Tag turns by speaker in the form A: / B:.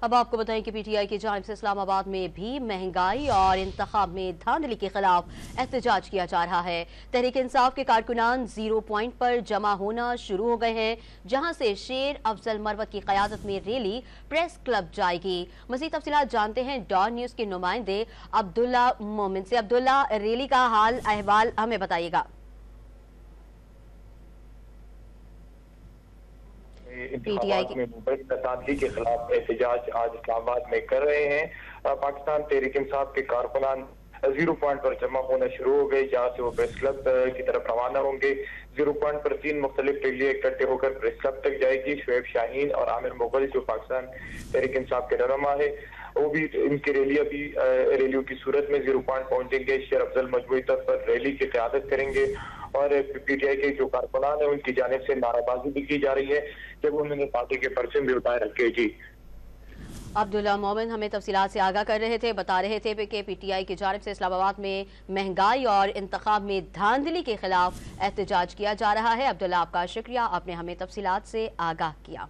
A: अब आपको बताएं कि पीटीआई की जानिब से इस्लामाबाद में भी महंगाई और इंतखाब में धांधली के खिलाफ एहतजाज किया जा रहा है। तहरीक इंसाफ के कारकुनान 0 पॉइंट पर जमा होना शुरू हो गए हैं, जहां से शेर अफजल मरवत की क़यादत में रैली प्रेस क्लब जाएगी। मज़ीद तफसीलात जानते हैं डॉन न्यूज़ के नुमाइंदे अब्दुल्ला मोमिन से। अब्दुल्ला, रैली का हाल अहवाल हमें बताइएगा।
B: इंतखाबात में मुबैना धांधली के खिलाफ एहतजाज आज इस्लामाबाद में कर रहे हैं। पाकिस्तान तहरीक इंसाफ के कारकुनान 0 पॉइंट पर जमा होना शुरू हो गए, जहाँ से वो प्रेस क्लब की तरफ रवाना होंगे। 0 पॉइंट पर 3 मुख्तलिफ रैलियां इकट्ठे होकर प्रेस क्लब तक जाएगी। शुएब शाहीन और आमिर मुगल जो पाकिस्तान तहरीक इंसाफ के रहनुमा है, वो भी इनकी रैलियों की सूरत में 0 पॉइंट पहुंचेंगे। शेर अफजल मजमूई तौर पर रैली की क़यादत करेंगे और पीटीआई के जो कारकुनान है उनकी जानिब से नाराबाजी भी की जा रही है, जब उन्होंने पार्टी के परचम भी उठाए रखे। जी
A: अब्दुल्ला मोमिन हमें तफसीलात से आगाह कर रहे थे, बता रहे थे कि पीटीआई की जानिब से इस्लामाबाद में महंगाई और इंतखाब में धांधली के खिलाफ एहतजाज किया जा रहा है। अब्दुल्ला, आपका शुक्रिया, आपने हमें तफसीलात से आगाह किया।